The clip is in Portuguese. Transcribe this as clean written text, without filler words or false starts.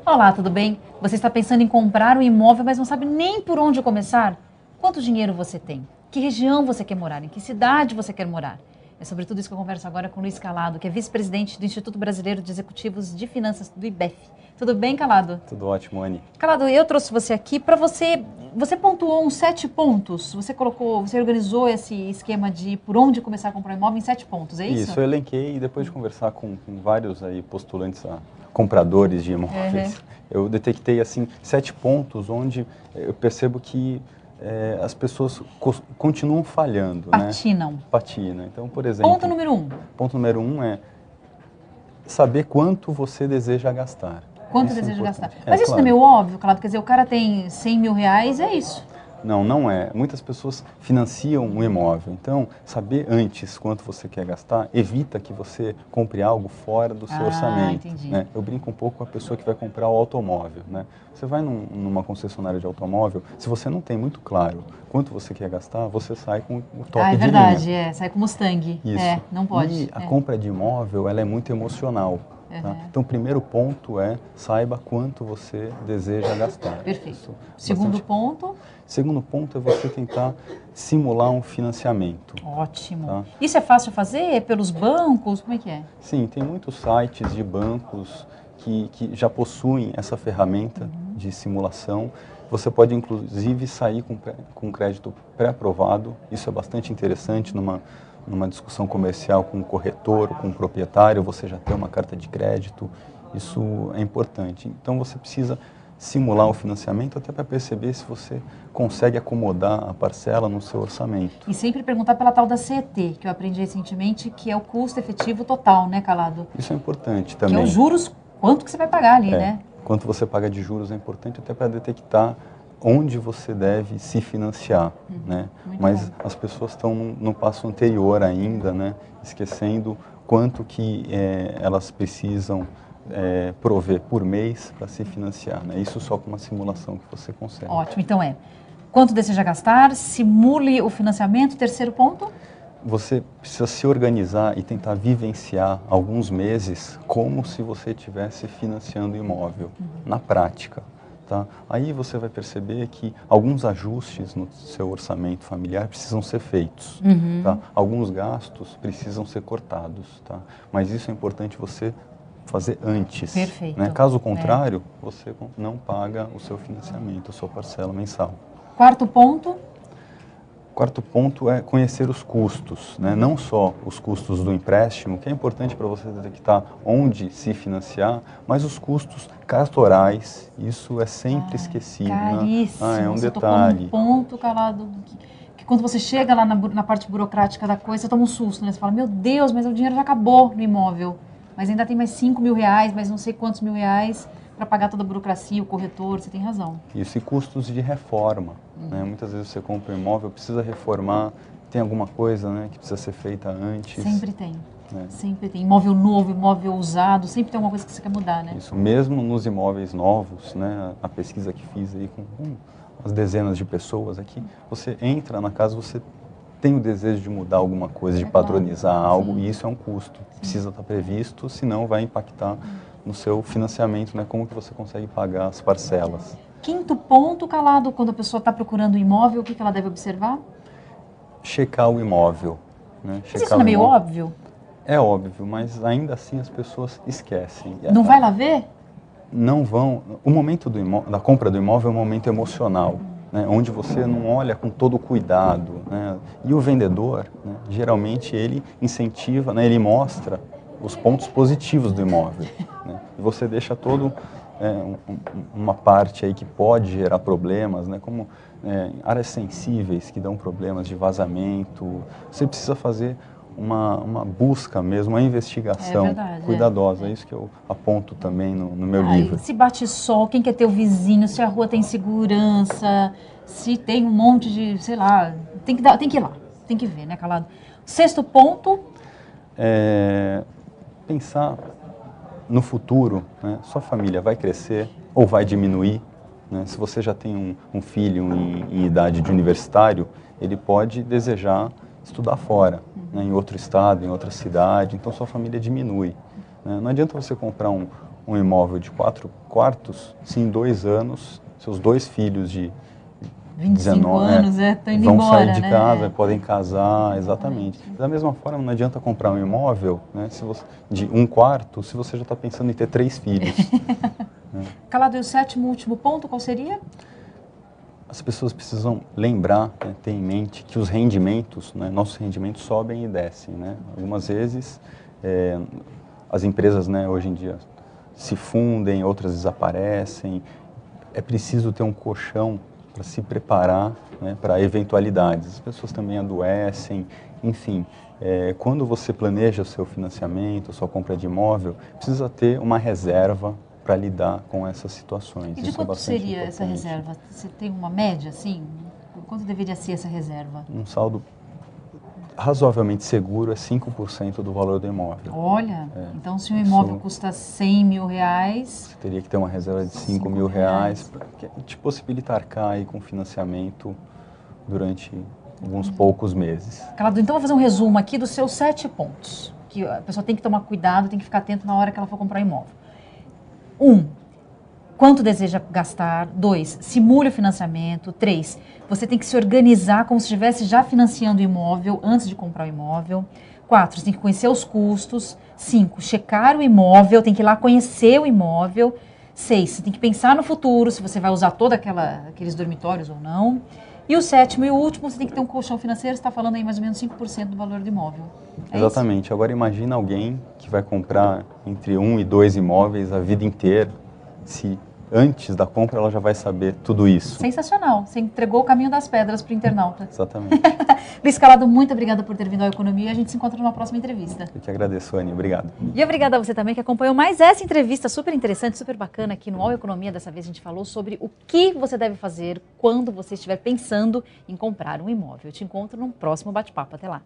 Olá, tudo bem? Você está pensando em comprar um imóvel, mas não sabe nem por onde começar? Quanto dinheiro você tem? Que região você quer morar? Em que cidade você quer morar? É sobre tudo isso que eu converso agora com o Luiz Calado, que é vice-presidente do Instituto Brasileiro de Executivos de Finanças, do IBEF. Tudo bem, Calado? Tudo ótimo, Anny. Calado, eu trouxe você aqui para você pontuou uns 7 pontos. Você organizou esse esquema de por onde começar a comprar um imóvel em 7 pontos, é isso? Isso, eu elenquei e depois de conversar com vários aí postulantes a compradores de imóveis, eu detectei assim 7 pontos onde eu percebo que as pessoas continuam falhando, Patinam. né? Patinam. Então, por exemplo... Ponto número 1. Ponto número 1 é saber quanto você deseja gastar. Quanto Isso deseja é gastar. importante. Mas isso claro. não é meio óbvio, Calado? Quer dizer, o cara tem 100 mil reais, é isso. Não, não é. Muitas pessoas financiam um imóvel. Então, saber antes quanto você quer gastar evita que você compre algo fora do seu orçamento. Entendi. Né? Eu brinco um pouco com a pessoa que vai comprar o automóvel. Né? Você vai numa concessionária de automóvel, se você não tem muito claro quanto você quer gastar, você sai com o toque de linha. É verdade, sai com Mustang. Isso. Não pode. E a compra de imóvel, ela é muito emocional. Tá? Então, o primeiro ponto é saiba quanto você deseja gastar. Perfeito. Segundo ponto? Segundo ponto é você tentar simular um financiamento. Ótimo. Tá? Isso é fácil de fazer? Pelos bancos? Como é que é? Sim, tem muitos sites de bancos que já possuem essa ferramenta de simulação. Você pode, inclusive, sair com crédito pré-aprovado. Isso é bastante interessante numa discussão comercial com o corretor, com o proprietário, você já tem uma carta de crédito. Isso é importante. Então, você precisa simular o financiamento até para perceber se você consegue acomodar a parcela no seu orçamento. E sempre perguntar pela tal da CET, que eu aprendi recentemente, que é o custo efetivo total, né, Calado? Isso é importante também. Que é os juros, quanto que você vai pagar ali, né? Quanto você paga de juros é importante até para detectar onde você deve se financiar, né? Mas as pessoas estão no passo anterior ainda, né? Esquecendo quanto que elas precisam prover por mês para se financiar, né? Isso só com uma simulação que você consegue. Ótimo, então quanto deseja gastar, simule o financiamento. Terceiro ponto? Você precisa se organizar e tentar vivenciar alguns meses como se você estivesse financiando o imóvel, na prática. Tá? Aí você vai perceber que alguns ajustes no seu orçamento familiar precisam ser feitos. Tá? Alguns gastos precisam ser cortados. Tá? Mas isso é importante você fazer antes. Perfeito. Né? Caso contrário, você não paga o seu financiamento, a sua parcela mensal. Quarto ponto? Quarto ponto é conhecer os custos, né? Não só os custos do empréstimo, que é importante para você detectar onde se financiar, mas os custos cartorais, isso é sempre esquecido. Caríssimo. Né? É um você detalhe. Tocou num ponto, Calado, que quando você chega lá na parte burocrática da coisa, você toma um susto, né? Você fala, meu Deus, mas o dinheiro já acabou no imóvel, mas ainda tem mais 5 mil reais, mais não sei quantos mil reais para pagar toda a burocracia, o corretor, você tem razão. Isso, e custos de reforma. Né? Muitas vezes você compra um imóvel, precisa reformar, tem alguma coisa, né, que precisa ser feita antes. Sempre tem. Sempre tem. Imóvel novo, imóvel usado, sempre tem alguma coisa que você quer mudar, né? Isso, mesmo nos imóveis novos, né, a pesquisa que fiz aí com umas dezenas de pessoas aqui, você entra na casa, você tem o desejo de mudar alguma coisa, de padronizar algo, e isso é um custo. Precisa estar previsto, senão vai impactar no seu financiamento, né, como que você consegue pagar as parcelas. Quinto ponto, Calado, quando a pessoa está procurando um imóvel, o que ela deve observar? Checar o imóvel. Né? Mas isso não é meio óbvio? É óbvio, mas ainda assim as pessoas esquecem. Não vai lá ver? Não vão. O momento da compra do imóvel é um momento emocional, né, onde você não olha com todo o cuidado. Né? E o vendedor, né, geralmente, ele incentiva, né, ele mostra os pontos positivos do imóvel. Né? E você deixa todo uma parte aí que pode gerar problemas, né, como áreas sensíveis que dão problemas de vazamento. Você precisa fazer uma busca mesmo, uma investigação cuidadosa. É isso que eu aponto também no meu livro. Se bate sol, quem quer ter o vizinho, se a rua tem segurança, se tem um monte de, sei lá, tem que ir lá, tem que ver, né, Calado? Sexto ponto. Pensar no futuro, né? Sua família vai crescer ou vai diminuir? Né? Se você já tem um filho em idade de universitário, ele pode desejar estudar fora, né? Em outro estado, em outra cidade, então sua família diminui. Né? Não adianta você comprar um um imóvel de 4 quartos, se em 2 anos seus 2 filhos de 25 anos, estão indo vão embora, sair de né? casa, podem casar, exatamente. Da mesma forma, não adianta comprar um imóvel, né, se você, de 1 quarto, se você já está pensando em ter 3 filhos. Né? Calado, e o 7º último ponto, qual seria? As pessoas precisam lembrar, né, ter em mente que os rendimentos, né, nossos rendimentos sobem e descem. Né? Algumas vezes, as empresas, né, hoje em dia se fundem, outras desaparecem. É preciso ter um colchão para se preparar, né, para eventualidades. As pessoas também adoecem, enfim. Quando você planeja o seu financiamento, a sua compra de imóvel, precisa ter uma reserva para lidar com essas situações. E de Isso quanto seria importante. essa reserva? Você tem uma média, assim? Quanto deveria ser essa reserva? Um saldo razoavelmente seguro é 5% do valor do imóvel. Olha, então se um imóvel custa 100 mil reais... Você teria que ter uma reserva de 5 mil reais para te possibilitar arcar aí com financiamento durante alguns poucos meses. Calado, então vou fazer um resumo aqui dos seus 7 pontos, que a pessoa tem que tomar cuidado, tem que ficar atento na hora que ela for comprar imóvel. 1. Quanto deseja gastar? 2. Simule o financiamento. 3. Você tem que se organizar como se estivesse já financiando o imóvel antes de comprar o imóvel. 4. Você tem que conhecer os custos. 5. Checar o imóvel, tem que ir lá conhecer o imóvel. 6. Você tem que pensar no futuro, se você vai usar todos aqueles dormitórios ou não. E o 7º e o último, você tem que ter um colchão financeiro, você está falando aí mais ou menos 5% do valor do imóvel. Exatamente. Isso? Agora imagina alguém que vai comprar entre 1 e 2 imóveis a vida inteira, se antes da compra ela já vai saber tudo isso. Sensacional. Você entregou o caminho das pedras para o internauta. Exatamente. Luiz Calado, muito obrigada por ter vindo ao Economia. A gente se encontra numa próxima entrevista. Eu que agradeço, Anny. Obrigado. E obrigada a você também que acompanhou mais essa entrevista super interessante, super bacana aqui no All Economia. Dessa vez a gente falou sobre o que você deve fazer quando você estiver pensando em comprar um imóvel. Eu te encontro num próximo bate-papo. Até lá.